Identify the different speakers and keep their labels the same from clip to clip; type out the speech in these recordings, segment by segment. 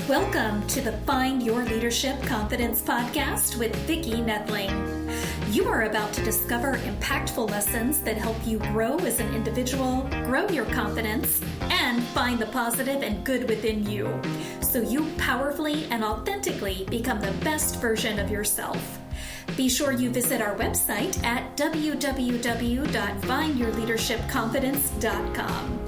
Speaker 1: Welcome to the Find Your Leadership Confidence podcast with Vicki Noethling. You are about to discover impactful lessons that help you grow as an individual, grow your confidence, and find the positive and good within you, so you powerfully and authentically become the best version of yourself. Be sure you visit our website at www.findyourleadershipconfidence.com.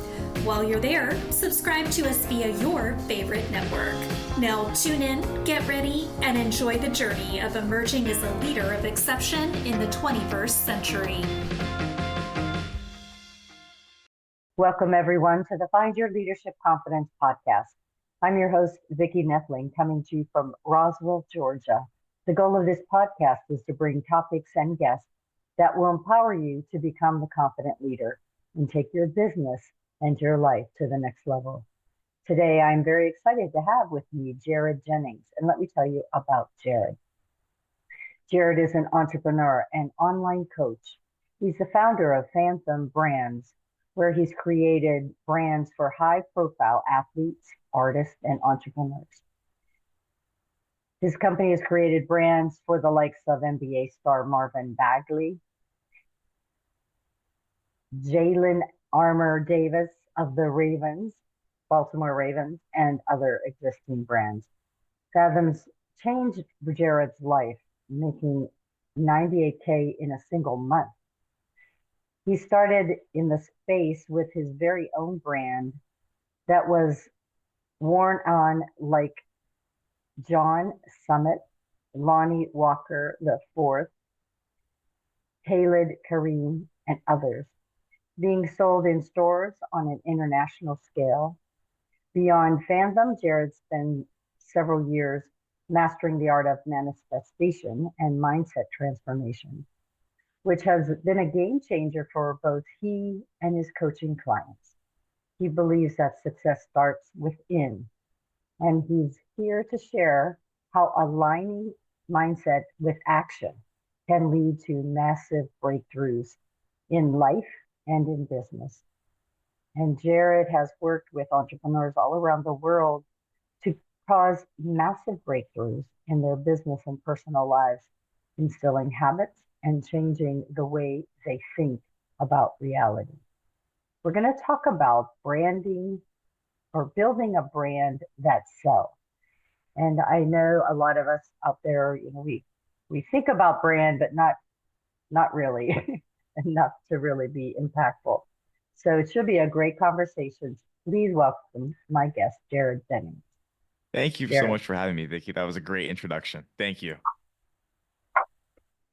Speaker 1: While you're there, subscribe to us via your favorite network. Now tune in, get ready, and enjoy the journey of emerging as a leader of exception in the 21st century.
Speaker 2: Welcome, everyone, to the Find Your Leadership Confidence podcast. I'm your host, Vicki Noethling, coming to you from Roswell, Georgia. The goal of this podcast is to bring topics and guests that will empower you to become the confident leader and take your business and your life to the next level. Today, I'm very excited to have with me Jared Jennings, and let me tell you about Jared. Jared is an entrepreneur and online coach. He's the founder of Phantom Brands, where he's created brands for high-profile athletes, artists, and entrepreneurs. His company has created brands for the likes of NBA star Marvin Bagley, Jalen Armour Davis of the Ravens, Baltimore Ravens, and other existing brands. Fathom's changed Jared's life, making $98K in a single month. He started in the space with his very own brand that was worn on like John Summit, Lonnie Walker IV, Khalid Kareem, and others, being sold in stores on an international scale. Beyond Phantom, Jared spent several years mastering the art of manifestation and mindset transformation, which has been a game changer for both he and his coaching clients. He believes that success starts within, and he's here to share how aligning mindset with action can lead to massive breakthroughs in life and in business. And Jared has worked with entrepreneurs all around the world to cause massive breakthroughs in their business and personal lives, instilling habits and changing the way they think about reality. We're going to talk about branding or building a brand that sells. And I know a lot of us out there, we think about brand, but not really enough to really be impactful. So it should be a great conversation. Please welcome my guest, Jared Jennings.
Speaker 3: Thank you so much for having me, Vicki. That was a great introduction. Thank you.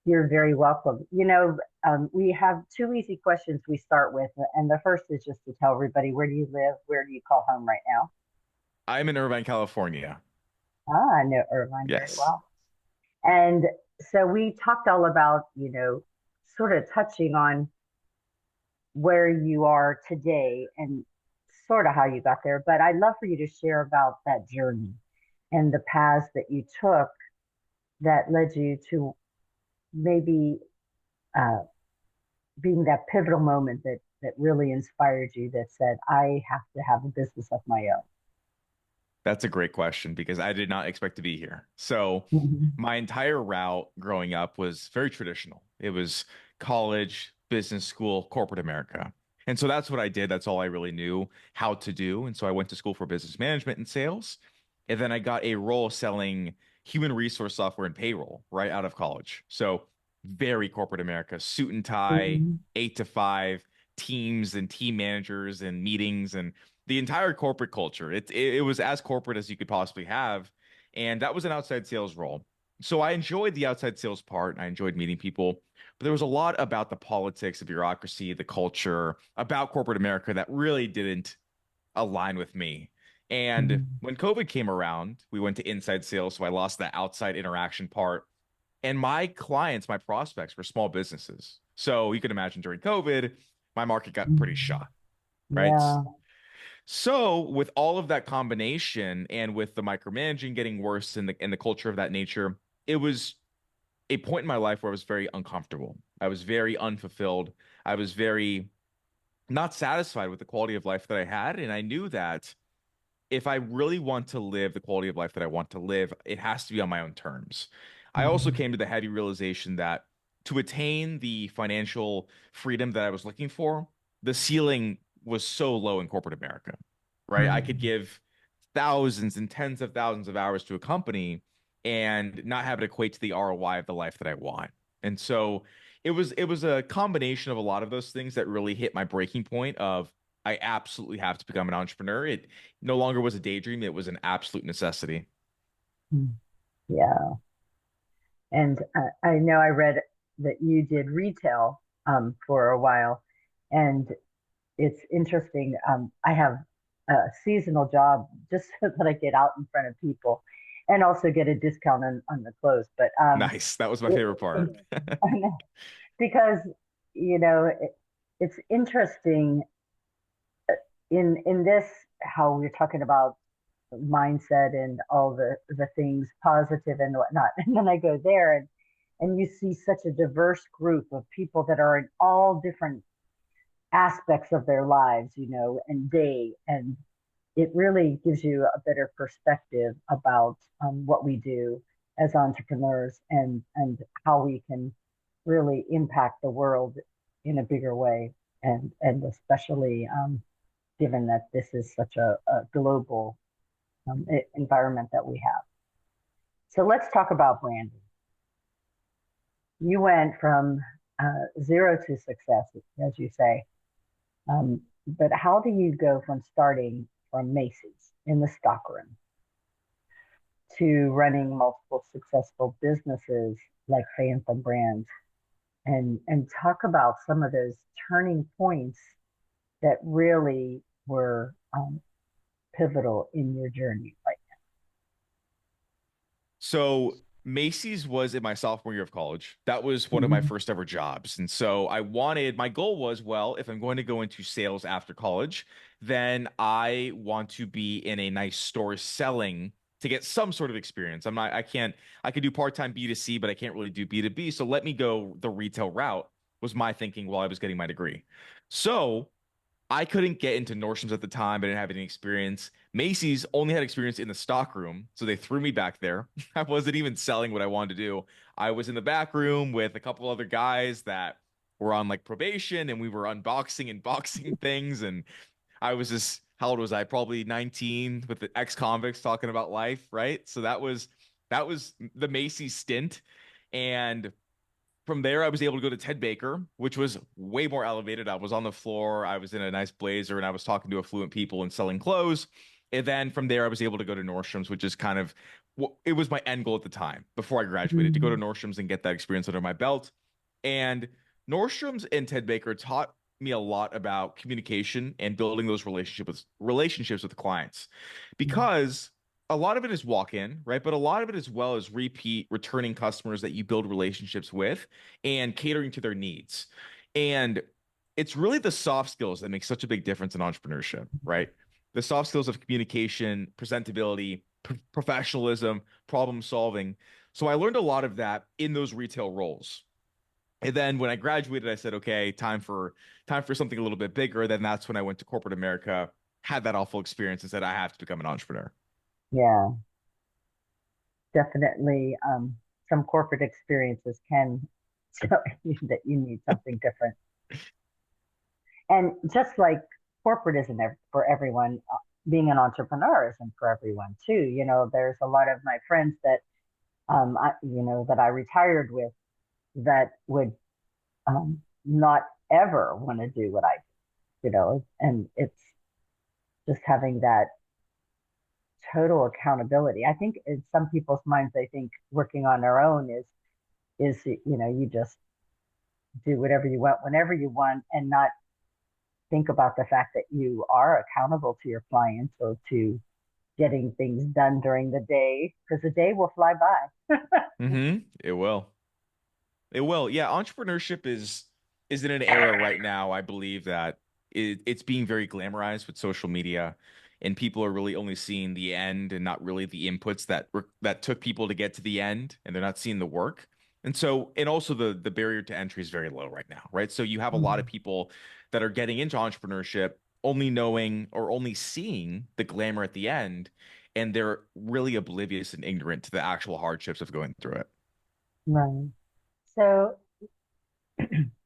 Speaker 2: You're very welcome. We have two easy questions we start with. And the first is just to tell everybody, where do you live? Where do you call home right now?
Speaker 3: I'm in Irvine, California.
Speaker 2: I know Irvine very well. And so we talked all about, sort of touching on where you are today and sort of how you got there. But I'd love for you to share about that journey and the paths that you took that led you to maybe being that pivotal moment that really inspired you, that said, I have to have a business of my own.
Speaker 3: That's a great question because I did not expect to be here. So my entire route growing up was very traditional. It was college, business school, corporate America. And so that's what I did. That's all I really knew how to do. And so I went to school for business management and sales. And then I got a role selling human resource software and payroll right out of college. So very corporate America, suit and tie, 8 to 5, teams and team managers and meetings and the entire corporate culture. It was as corporate as you could possibly have. And that was an outside sales role. So I enjoyed the outside sales part and I enjoyed meeting people. But there was a lot about the politics, the bureaucracy, the culture, about corporate America that really didn't align with me. And when COVID came around, we went to inside sales. So I lost that outside interaction part. And my clients, my prospects were small businesses. So you can imagine during COVID, my market got pretty shot, right?
Speaker 2: Yeah.
Speaker 3: So with all of that combination and with the micromanaging getting worse and the culture of that nature, it was a point in my life where I was very uncomfortable. I was very unfulfilled. I was very not satisfied with the quality of life that I had. And I knew that if I really want to live the quality of life that I want to live, it has to be on my own terms. I also
Speaker 2: Mhm.
Speaker 3: came to the heavy realization that to attain the financial freedom that I was looking for, the ceiling was so low in corporate America, right? I could
Speaker 2: Mhm.
Speaker 3: give thousands and tens of thousands of hours to a company and not have it equate to the ROI of the life that I want. And so it was a combination of a lot of those things that really hit my breaking point of I absolutely have to become an entrepreneur. It no longer was a daydream, it was an absolute necessity.
Speaker 2: Mm. Yeah. And I know I read that you did retail for a while, and it's interesting. I have a seasonal job just so that I get out in front of people and also get a discount on the clothes. But
Speaker 3: Nice. That was my
Speaker 2: it,
Speaker 3: favorite part.
Speaker 2: because you know it's interesting in this how we're talking about mindset and all the things positive and whatnot, and then I go there and you see such a diverse group of people that are in all different aspects of their lives, and day, and it really gives you a better perspective about what we do as entrepreneurs and how we can really impact the world in a bigger way, and especially given that this is such a global environment that we have. So let's talk about branding. You went from zero to success, as you say. But how do you go from starting from Macy's in the stockroom to running multiple successful businesses like Phantom Brands, and talk about some of those turning points that really were pivotal in your journey? Like,
Speaker 3: So Macy's was in my sophomore year of college. That was one of my
Speaker 2: mm-hmm,
Speaker 3: first ever jobs. And so my goal was, well, if I'm going to go into sales after college, then I want to be in a nice store selling to get some sort of experience. I could do part-time B2C, but I can't really do B2B. So let me go the retail route was my thinking while I was getting my degree. So I couldn't get into Nordstrom's at the time. I didn't have any experience. Macy's only had experience in the stock room, so they threw me back there. I wasn't even selling what I wanted to do. I was in the back room with a couple other guys that were on like probation, and we were unboxing and boxing things. And I was just, how old was I? Probably 19 with the ex-convicts talking about life, right? So that was the Macy's stint. And from there, I was able to go to Ted Baker, which was way more elevated. I was on the floor, I was in a nice blazer, and I was talking to affluent people and selling clothes. And then from there, I was able to go to Nordstrom's, which is kind of it was my end goal at the time before I graduated to go to
Speaker 2: mm-hmm,
Speaker 3: Nordstrom's and get that experience under my belt. And Nordstrom's and Ted Baker taught me a lot about communication and building those relationships with clients because a lot of it is walk in, right? But a lot of it as well is repeat returning customers that you build relationships with and catering to their needs. And it's really the soft skills that make such a big difference in entrepreneurship, right? The soft skills of communication, presentability, professionalism, problem solving. So I learned a lot of that in those retail roles. And then when I graduated, I said, okay, time for something a little bit bigger. Then that's when I went to corporate America, had that awful experience, and said, I have to become an entrepreneur.
Speaker 2: yeah, definitely. Some corporate experiences can tell you that you need something different. And just like corporate isn't for everyone, being an entrepreneur isn't for everyone too. There's a lot of my friends that that I retired with that would not ever want to do what I do. And it's just having that total accountability. I think in some people's minds, they think working on their own is you just do whatever you want whenever you want and not think about the fact that you are accountable to your clients or to getting things done during the day because the day will fly by.
Speaker 3: It will. It will. Yeah, entrepreneurship is in an era right now, I believe that it's being very glamorized with social media, and people are really only seeing the end and not really the inputs that took people to get to the end, and they're not seeing the work. And also the barrier to entry is very low right now, right? So you have a lot of people that are getting into entrepreneurship only knowing or only seeing the glamour at the end, and they're really oblivious and ignorant to the actual hardships of going through it.
Speaker 2: Right. So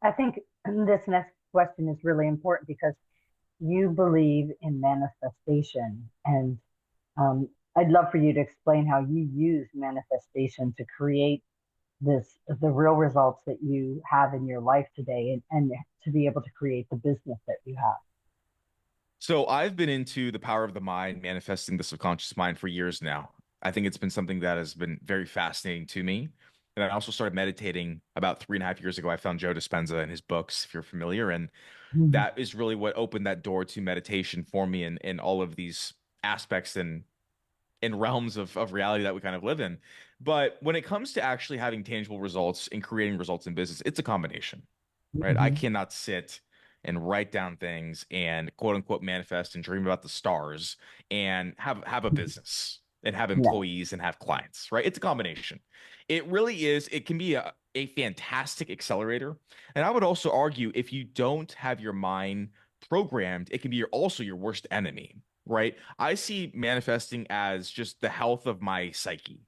Speaker 2: I think this next question is really important because you believe in manifestation, and um, I'd love for you to explain how you use manifestation to create the real results that you have in your life today, and to be able to create the business that you have.
Speaker 3: So I've been into the power of the mind, manifesting the subconscious mind for years now. I think it's been something that has been very fascinating to me. And I also started meditating about 3.5 years ago. I found Joe Dispenza in his books, if you're familiar. And
Speaker 2: Mhm.
Speaker 3: that is really what opened that door to meditation for me in all of these aspects and in realms of reality that we kind of live in. But when it comes to actually having tangible results and creating results in business, it's a combination, right? I
Speaker 2: Mhm.
Speaker 3: cannot sit and write down things and quote unquote manifest and dream about the stars and have a business and have
Speaker 2: Yeah.
Speaker 3: employees and have clients, right? It's a combination. It really is. It can be a fantastic accelerator. And I would also argue if you don't have your mind programmed, it can be also your worst enemy, right? I see manifesting as just the health of my psyche.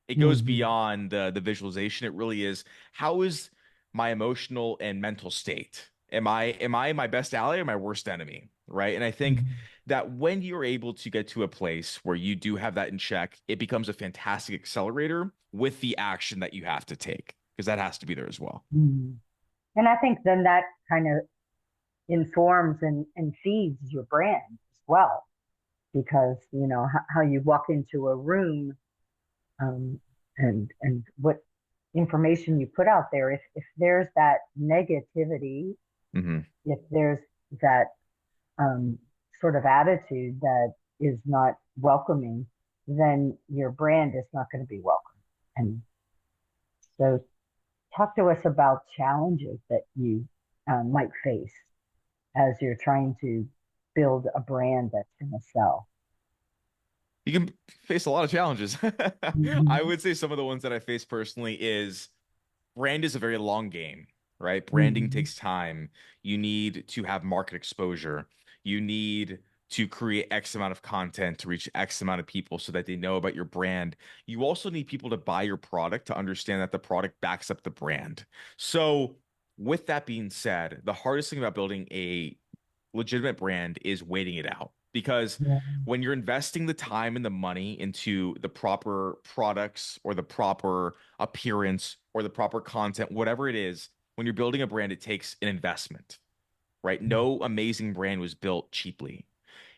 Speaker 3: It goes
Speaker 2: Mhm.
Speaker 3: beyond the visualization. It really is, how is my emotional and mental state? Am I my best ally or my worst enemy? Right. And I think
Speaker 2: Mhm.
Speaker 3: that when you're able to get to a place where you do have that in check, it becomes a fantastic accelerator with the action that you have to take, because that has to be there as well.
Speaker 2: Mhm. And I think then that kind of informs and feeds your brand as well, because you know how you walk into a room, um, and what information you put out there. If there's that negativity,
Speaker 3: Hmm.
Speaker 2: if there's that um, sort of attitude that is not welcoming, then your brand is not going to be welcome. And so, talk to us about challenges that you might face as you're trying to build a brand that's going to sell.
Speaker 3: You can face a lot of challenges. I
Speaker 2: Mhm.
Speaker 3: would say some of the ones that I face personally is brand is a very long game, right? Branding
Speaker 2: Mhm.
Speaker 3: takes time. You need to have market exposure. You need to create X amount of content to reach X amount of people so that they know about your brand. You also need people to buy your product to understand that the product backs up the brand. So, with that being said, the hardest thing about building a legitimate brand is waiting it out, because
Speaker 2: Yeah.
Speaker 3: when you're investing the time and the money into the proper products or the proper appearance or the proper content, whatever it is, when you're building a brand, it takes an investment, right? No amazing brand was built cheaply.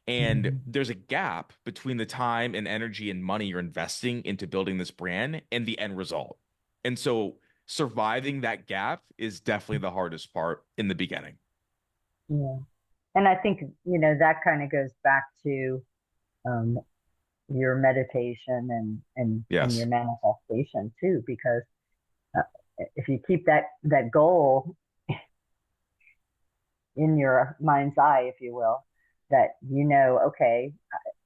Speaker 3: And
Speaker 2: Mhm.
Speaker 3: there's a gap between the time and energy and money you're investing into building this brand and the end result. And so surviving that gap is definitely the hardest part in the beginning.
Speaker 2: Yeah. And I think, you know, that kind of goes back to um, your meditation and your
Speaker 3: Yes.
Speaker 2: manifestation too, because uh, if you keep that goal in your mind's eye, if you will, that you know, okay,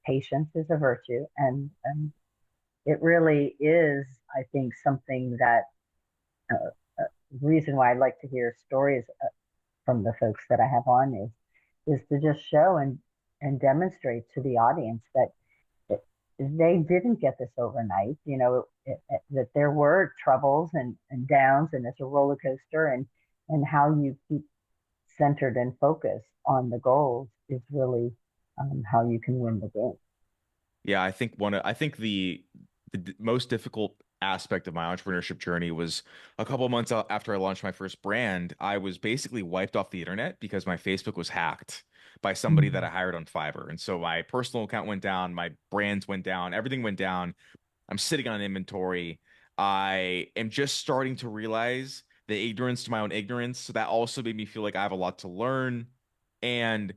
Speaker 2: patience is a virtue, and it really is, I think, something that uh, reason why I like to hear stories from the folks that I have on is to just show and demonstrate to the audience that they didn't get this overnight. You know, that there were troubles and downs, and it's a roller coaster, and how you keep centered and focused on the goals is really how you can win the game.
Speaker 3: Yeah, I think the most difficult aspect of my entrepreneurship journey was a couple months after I launched my first brand. I was basically wiped off the internet because my Facebook was hacked by somebody that I
Speaker 2: Mm-hmm.
Speaker 3: hired on Fiverr. And so my personal account went down, my brands went down, everything went down. I'm sitting on inventory. I am just starting to realize the ignorance to my own ignorance. So that also made me feel like I have a lot to learn. And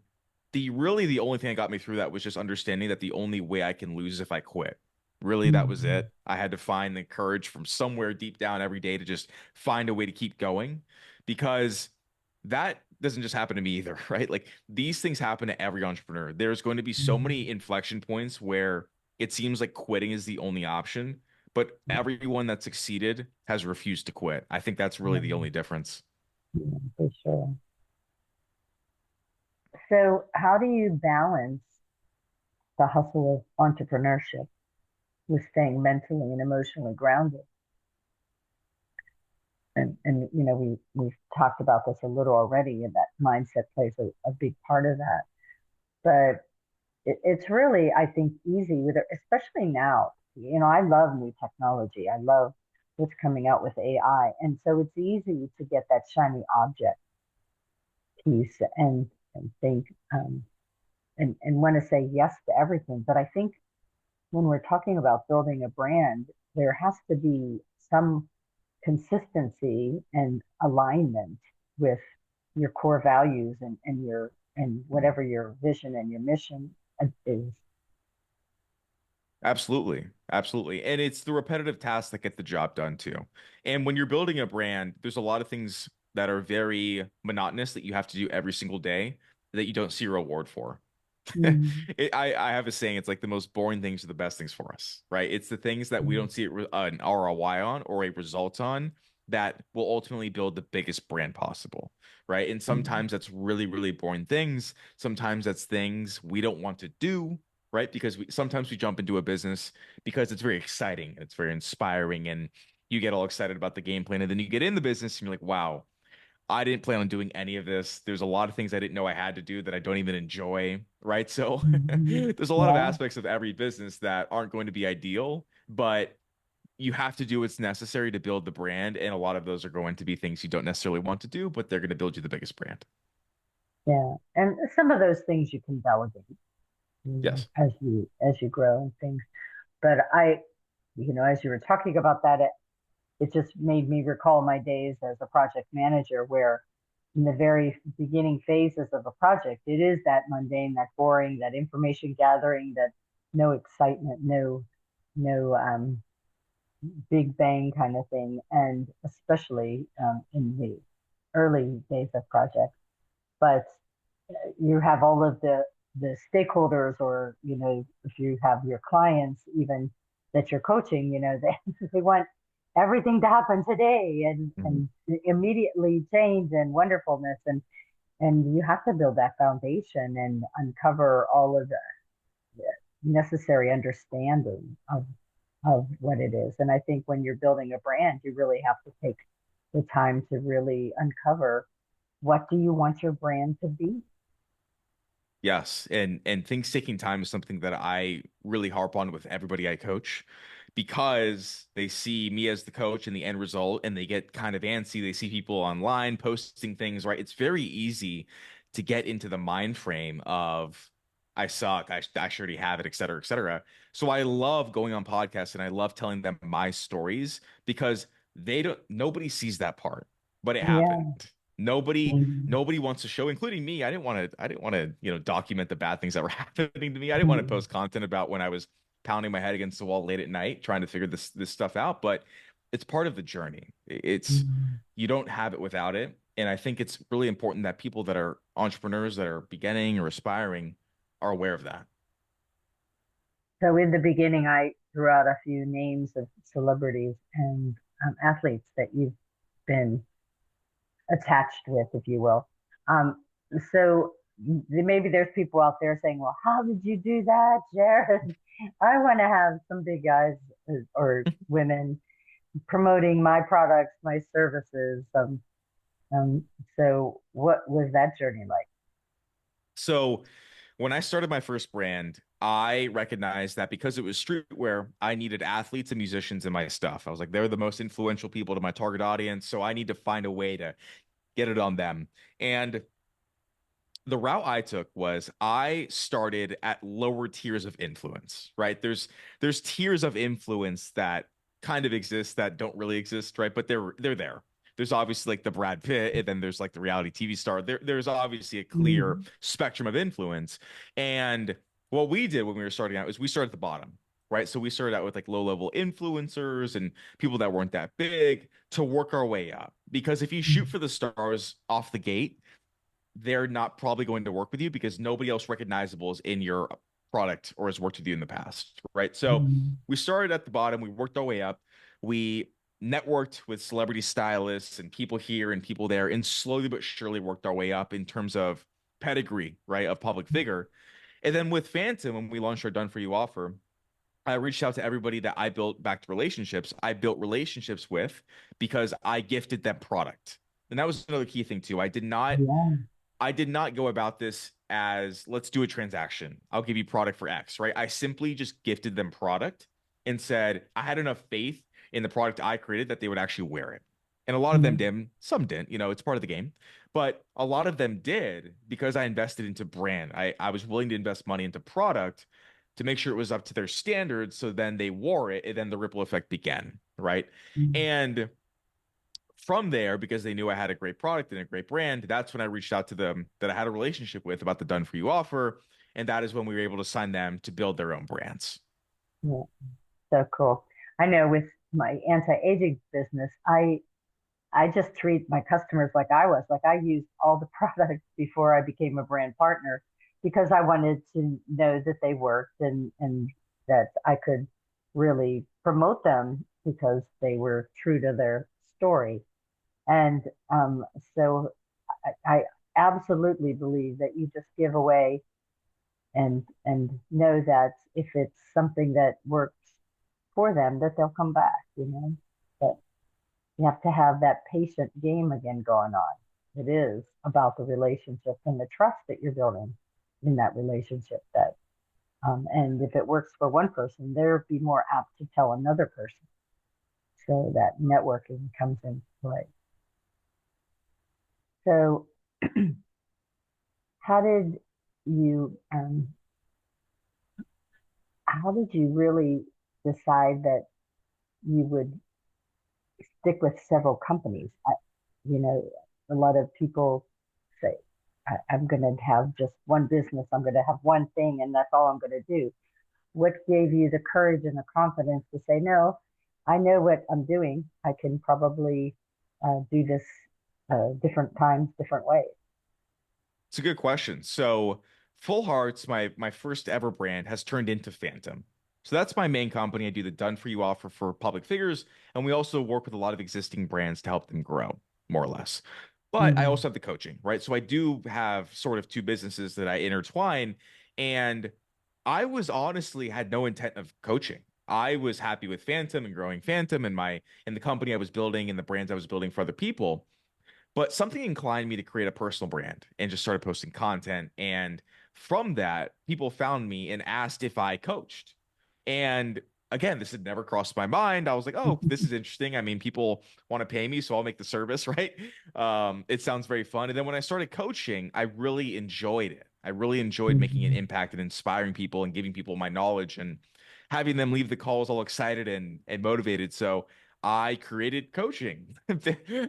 Speaker 3: the only thing that got me through that was just understanding that the only way I can lose is if I quit. Really, that was
Speaker 2: Mm-hmm.
Speaker 3: it. I had to find the courage from somewhere deep down every day to just find a way to keep going, because that doesn't just happen to me either, right? Like these things happen to every entrepreneur. There's going to be so many inflection points where it seems like quitting is the only option, but everyone that succeeded has refused to quit. I think that's really the only
Speaker 2: Mm-hmm.
Speaker 3: difference.
Speaker 2: Yeah, for sure. So, how do you balance the hustle of entrepreneurship with staying mentally and emotionally grounded? And we've talked about this a little already, and that mindset plays a big part of that. But it's really, I think, easy with it, especially now. I love new technology. I love what's coming out with AI, and so it's easy to get that shiny object piece and think and want to say yes to everything. But I think when we're talking about building a brand, there has to be some consistency and alignment with your core values and whatever your vision and your mission is.
Speaker 3: Absolutely. Absolutely. And it's the repetitive tasks that get the job done too. And when you're building a brand, there's a lot of things that are very monotonous that you have to do every single day that you don't see a reward for.
Speaker 2: Mm,
Speaker 3: I have a saying, it's like the most boring things are the best things for us, right? It's the things that we
Speaker 2: mm,
Speaker 3: don't see an ROI on or a result on that will ultimately build the biggest brand possible, right? And
Speaker 2: mm,
Speaker 3: sometimes that's really, really boring things. Sometimes that's things we don't want to do, right? Because sometimes we jump into a business because it's very exciting, it's very inspiring, and you get all excited about the game plan, and then you get in the business and you're like, wow, I didn't plan on doing any of this. There's a lot of things I didn't know I had to do that I don't even enjoy, right? So
Speaker 2: mm.
Speaker 3: there's a lot of
Speaker 2: Yeah,
Speaker 3: aspects of every business that aren't going to be ideal, but you have to do what's necessary to build the brand. And a lot of those are going to be things you don't necessarily want to do, but they're going to build you the biggest brand.
Speaker 2: yeah. And some of those things you can delegate,
Speaker 3: Yes.
Speaker 2: as you grow and things. But as you were talking about that, it just made me recall my days as a project manager where in the very beginning phases of a project, it is that mundane, that boring, that information gathering, that no excitement, no big bang kind of thing. And especially in the early days of projects. But you have all of the stakeholders, or if you have your clients even that you're coaching, they want everything to happen today
Speaker 3: Mhm.
Speaker 2: and immediately change and wonderfulness, and you have to build that foundation and uncover all of the necessary understanding of what it is. And I think when you're building a brand, you really have to take the time to really uncover, what do you want your brand to be.
Speaker 3: Yes, and things taking time is something that I really harp on with everybody I coach because they see me as the coach and the end result and they get kind of antsy. They see people online posting things, right? It's very easy to get into the mind frame of I suck, I should already have it, et cetera, et cetera. So I love going on podcasts and I love telling them my stories because nobody sees that part, but it happened.
Speaker 2: Yeah.
Speaker 3: Nobody
Speaker 2: Mhm.
Speaker 3: nobody wants to show, including me. I didn't want to document the bad things that were happening to me. I didn't want to
Speaker 2: Mhm.
Speaker 3: post content about when I was pounding my head against the wall late at night trying to figure this stuff out, but it's part of the journey. It's
Speaker 2: Mhm.
Speaker 3: You don't have it without it. And I think it's really important that people that are entrepreneurs that are beginning or aspiring are aware of that.
Speaker 2: So in the beginning, I threw out a few names of celebrities and athletes that you've been attached with, if you will. Um, so maybe there's people out there saying, "Well, how did you do that, Jared?" I want to have some big guys or women promoting my products, my services. Um, so what was that journey like?
Speaker 3: So when I started my first brand, I recognized that because it was streetwear, I needed athletes and musicians in my stuff. I was like, they're the most influential people to my target audience, so I need to find a way to get it on them. And the route I took was I started at lower tiers of influence, right? There's tiers of influence that kind of exist that don't really exist, right? But they're there. There's obviously like the Brad Pitt, and then there's like the reality TV star. There's obviously a clear
Speaker 2: Mm,
Speaker 3: spectrum of influence. And what we did when we were starting out is we started at the bottom, right? So we started out with like low level influencers and people that weren't that big to work our way up. Because if you shoot
Speaker 2: mm,
Speaker 3: for the stars off the gate, they're not probably going to work with you because nobody else recognizable is in your product or has worked with you in the past, right? So
Speaker 2: mm,
Speaker 3: we started at the bottom, we worked our way up, we networked with celebrity stylists and people here and people there, and slowly but surely worked our way up in terms of pedigree, right, of public figure. And then with Phantom, when we launched our Done For You offer, I reached out to everybody that I built back to relationships. I built relationships with because I gifted them product. And that was another key thing too.
Speaker 2: Yeah.
Speaker 3: I did not go about this as let's do a transaction. I'll give you product for X, right? I simply just gifted them product and said I had enough faith in the product I created that they would actually wear it. And a lot of them
Speaker 2: Mhm.
Speaker 3: did, some didn't, it's part of the game. But a lot of them did because I invested into brand. I was willing to invest money into product to make sure it was up to their standards. So then they wore it, and then the ripple effect began, right?
Speaker 2: Mhm.
Speaker 3: And from there, because they knew I had a great product and a great brand, that's when I reached out to them that I had a relationship with about the Done For You offer. And that is when we were able to sign them to build their own brands.
Speaker 2: Yeah, so cool. I know with my anti-aging business, I just treat my customers like I was. Like I used all the products before I became a brand partner because I wanted to know that they worked and that I could really promote them because they were true to their story. And so I absolutely believe that you just give away and know that if it's something that works for them, that they'll come back, But you have to have that patient game again going on. It is about the relationship and the trust that you're building in that relationship. And if it works for one person, they'll be more apt to tell another person. So that networking comes into play. So, how did you how did you really decide that you would stick with several companies? You know, a lot of people say, I'm going to have just one business, I'm going to have one thing, and that's all I'm going to do. What gave you the courage and the confidence to say, no, I know what I'm doing. I can probably do this different times, different ways.
Speaker 3: It's a good question. So, Full Hearts, my first ever brand, has turned into Phantom. So that's my main company. I do the Done For You offer for public figures, and we also work with a lot of existing brands to help them grow, more or less. But I
Speaker 2: Mm-hmm.
Speaker 3: also have the coaching, right? So I do have sort of two businesses that I intertwine, and I was honestly had no intent of coaching. I was happy with Phantom and growing Phantom and the company I was building and the brands I was building for other people. But something inclined me to create a personal brand and just started posting content. And from that, people found me and asked if I coached. And again, this had never crossed my mind. I was like, oh, this is interesting. I mean, people want to pay me, so I'll make the service, right? It sounds very fun. And then when I started coaching, I really enjoyed it. I really enjoyed making an
Speaker 2: Mm-hmm.
Speaker 3: impact and inspiring people and giving people my knowledge and having them leave the calls all excited and motivated. So I created coaching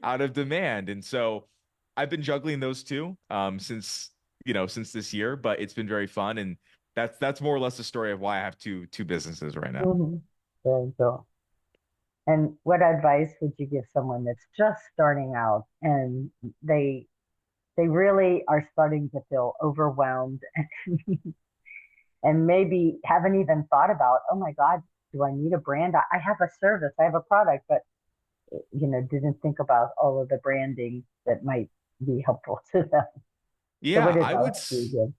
Speaker 3: out of demand. And so I've been juggling those two since this year, but it's been very fun. And that's more or less the story of why I have two businesses right now.
Speaker 2: Mm-hmm. Very cool. And what advice would you give someone that's just starting out and they they really are starting to feel overwhelmed and maybe haven't even thought about, oh my God, do I need a brand? I have a service, I have a product, but didn't think about all of the branding that might be helpful to them. So
Speaker 3: Yeah,
Speaker 2: what advice do you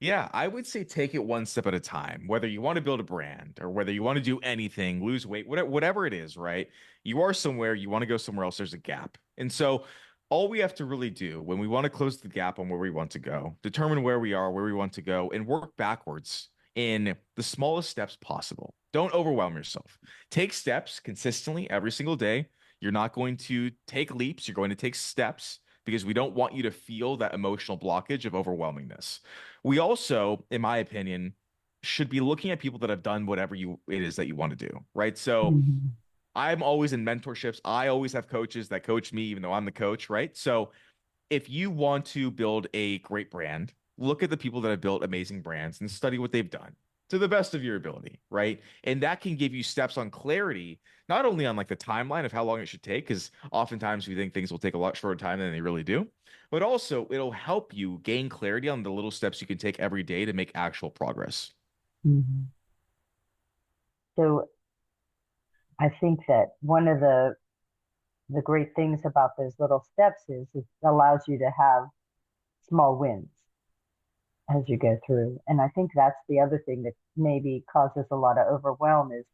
Speaker 2: give?
Speaker 3: I would say take it one step at a time. Whether you want to build a brand or whether you want to do anything, lose weight, whatever it is, right? You are somewhere, you want to go somewhere else, there's a gap. And so all we have to really do when we want to close the gap on where we want to go, determine where we are, where we want to go, and work backwards in the smallest steps possible. Don't overwhelm yourself. Take steps consistently every single day. You're not going to take leaps, you're going to take steps because we don't want you to feel that emotional blockage of overwhelmingness. We also, in my opinion, should be looking at people that have done whatever it is that you want to do, right? So
Speaker 2: Mhm.
Speaker 3: I'm always in mentorships. I always have coaches that coach me, even though I'm the coach, right? So if you want to build a great brand, look at the people that have built amazing brands and study what they've done to the best of your ability, right? And that can give you steps on clarity, not only on like the timeline of how long it should take, because oftentimes we think things will take a lot shorter time than they really do, but also it'll help you gain clarity on the little steps you can take every day to make actual progress.
Speaker 2: Mhm. So I think that one of the great things about those little steps is it allows you to have small wins. as you go through. And I think that's the other thing that maybe causes a lot of overwhelm is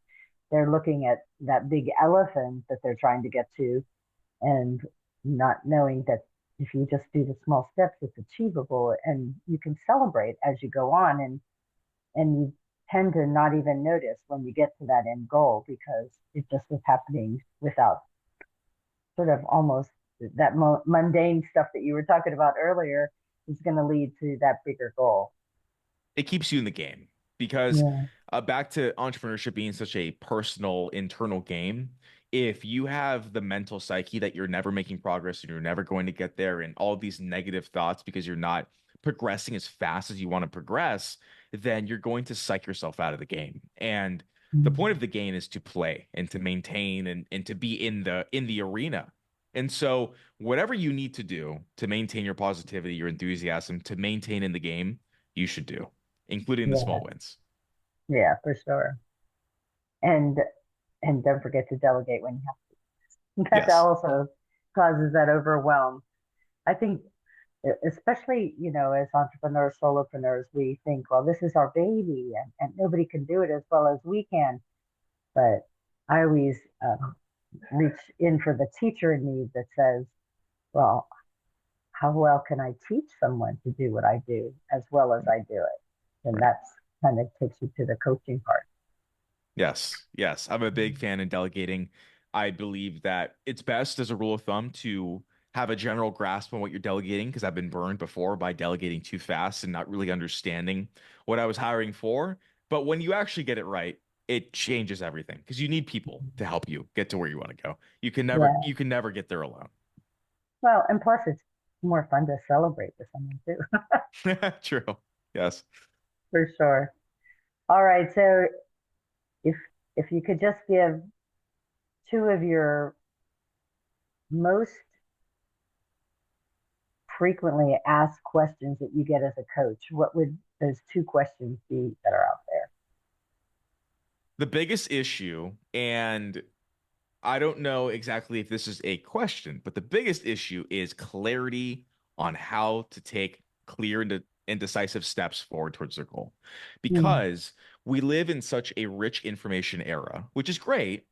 Speaker 2: they're looking at that big elephant that they're trying to get to and not knowing that if you just do the small steps, it's achievable and you can celebrate as you go on and you tend to not even notice when you get to that end goal because it just is happening without sort of almost that mundane stuff that you were talking about earlier is going to lead to that bigger goal.
Speaker 3: It keeps you in the game because
Speaker 2: Yeah.
Speaker 3: back to entrepreneurship being such a personal internal game. If you have the mental psyche that you're never making progress and you're never going to get there and all these negative thoughts because you're not progressing as fast as you want to progress, then you're going to psych yourself out of the game. And the point of
Speaker 2: Mhm.
Speaker 3: the game is to play and to maintain and to be in the arena. And so whatever you need to do to maintain your positivity, your enthusiasm, to maintain in the game, you should do, including the small
Speaker 2: Yeah.
Speaker 3: wins.
Speaker 2: Yeah, for sure. And and don't forget to delegate when you have to. That
Speaker 3: Yes.
Speaker 2: also causes that overwhelm. I think especially, as entrepreneurs, solopreneurs, we think, well, this is our baby and nobody can do it as well as we can. But I always reach in for the teacher in me that says, well, how well can I teach someone to do what I do as well as I do it? And
Speaker 3: Right.
Speaker 2: that's kind of takes you to the coaching part.
Speaker 3: Yes. Yes. I'm a big fan in delegating. I believe that it's best as a rule of thumb to have a general grasp on what you're delegating because I've been burned before by delegating too fast and not really understanding what I was hiring for. But when you actually get it right, it changes everything because you need people to help you get to where you want to go.
Speaker 2: Yeah.
Speaker 3: You can never get there alone.
Speaker 2: Well, and plus it's more fun to celebrate with someone too,
Speaker 3: True. Yes.
Speaker 2: for sure. All right. So if if you could just give two of your most frequently asked questions that you get as a coach, what would those two questions be that are out there?
Speaker 3: The biggest issue, and I don't know exactly if this is a question, but the biggest issue is clarity on how to take clear and decisive steps forward towards their goal.
Speaker 2: Mm,
Speaker 3: Because we live in such a rich information era, which is great,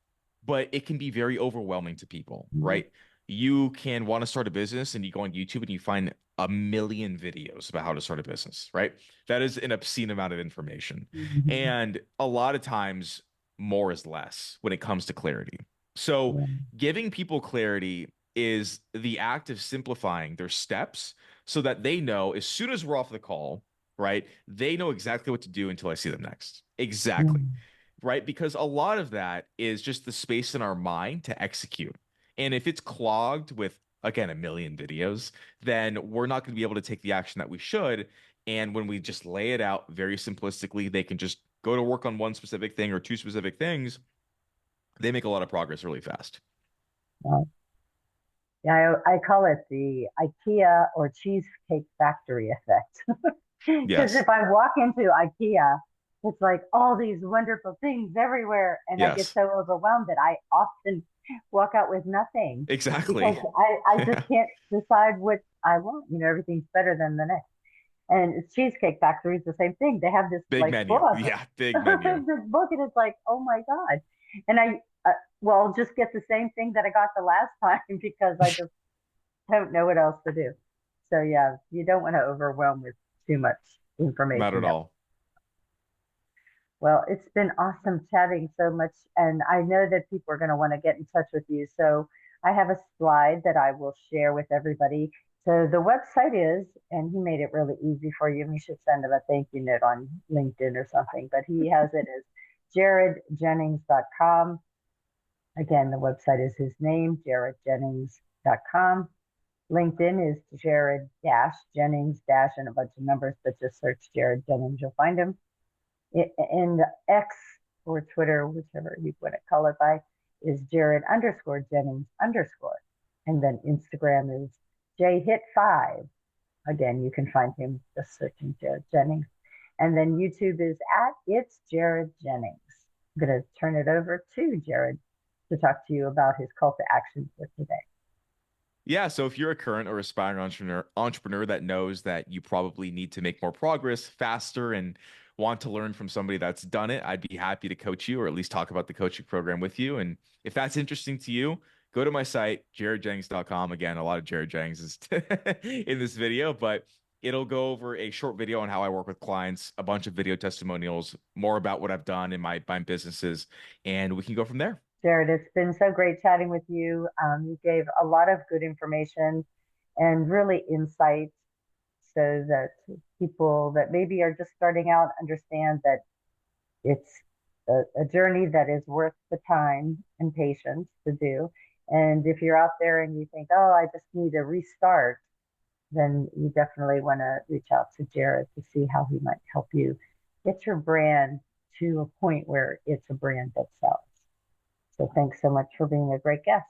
Speaker 3: but it can be very overwhelming to people,
Speaker 2: mm,
Speaker 3: right? You can want to start a business and you go on YouTube and you find a million videos about how to start a business, right? That is an obscene amount of information.
Speaker 2: mhm.
Speaker 3: And a lot of times, more is less when it comes to clarity. So,
Speaker 2: Yeah,
Speaker 3: giving people clarity is the act of simplifying their steps so that they know as soon as we're off the call, right? They know exactly what to do until I see them next. Exactly.
Speaker 2: mm,
Speaker 3: Right? Because a lot of that is just the space in our mind to execute. And if it's clogged with, again, a million videos, then we're not going to be able to take the action that we should. And when we just lay it out very simplistically, they can just go to work on one specific thing or two specific things. They make a lot of progress really fast.
Speaker 2: yeah. Yeah, I call it the IKEA or Cheesecake Factory effect. Because
Speaker 3: Yes.
Speaker 2: if I walk into IKEA, it's like all these wonderful things everywhere, and I get
Speaker 3: Yes.
Speaker 2: so overwhelmed that I often walk out with nothing because
Speaker 3: Exactly.
Speaker 2: I just can't decide what I want. Everything's better than the next. And Cheesecake Factory is the same thing. They have this
Speaker 3: Big
Speaker 2: like
Speaker 3: menu.
Speaker 2: book,
Speaker 3: Yeah, big menu.
Speaker 2: this book, and it's like, oh my god! And well, just get the same thing that I got the last time because I just don't know what else to do. So yeah, you don't want to overwhelm with too much
Speaker 3: Not
Speaker 2: information.
Speaker 3: at all.
Speaker 2: Well, it's been awesome chatting so much, and I know that people are going to want to get in touch with you. So I have a slide that I will share with everybody. So the website is, and he made it really easy for you. We should send him a thank you note on LinkedIn or something, but he has it as jaredjennings.com. Again, the website is his name, jaredjennings.com. LinkedIn is Jared Jennings and a bunch of numbers, but just search Jared Jennings, you'll find him. And X or Twitter, whichever you want to call it by, is Jared underscore Jennings underscore. And then Instagram is JHit5. Again, you can find him just searching Jared Jennings. And then YouTube is at It's Jared Jennings. I'm going to turn it over to Jared to talk to you about his call to action for today.
Speaker 3: Yeah, so if you're a current or aspiring entrepreneur that knows that you probably need to make more progress faster and want to learn from somebody that's done it, I'd be happy to coach you or at least talk about the coaching program with you. And if that's interesting to you, go to my site, jaredjennings.com. Again, a lot of Jared Jennings is in this video, but it'll go over a short video on how I work with clients, a bunch of video testimonials, more about what I've done in my businesses, and we can go from there.
Speaker 2: Jared, it's been so great chatting with you. You gave a lot of good information and really insight so that people that maybe are just starting out understand that it's a journey that is worth the time and patience to do. And if you're out there and you think, oh, I just need a restart, then you definitely want to reach out to Jared to see how he might help you get your brand to a point where it's a brand that sells. So thanks so much for being a great guest.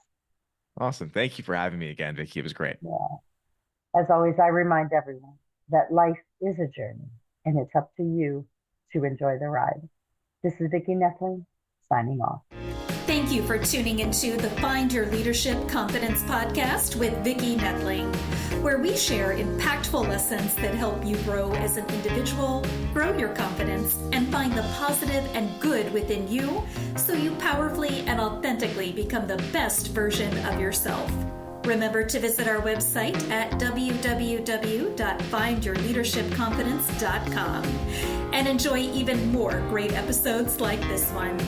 Speaker 3: Awesome. Thank you for having me again, Vicki. It was great.
Speaker 2: Yeah. As always, I remind everyone that life is a journey and it's up to you to enjoy the ride. This is Vicki Noethling signing off.
Speaker 1: Thank you for tuning into the Find Your Leadership Confidence podcast with Vicki Noethling, where we share impactful lessons that help you grow as an individual, grow your confidence, and find the positive and good within you so you powerfully and authentically become the best version of yourself. Remember to visit our website at www.findyourleadershipconfidence.com and enjoy even more great episodes like this one.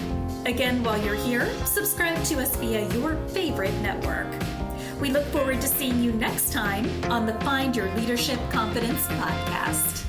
Speaker 1: Again, while you're here, subscribe to us via your favorite network. We look forward to seeing you next time on the Find Your Leadership Confidence podcast.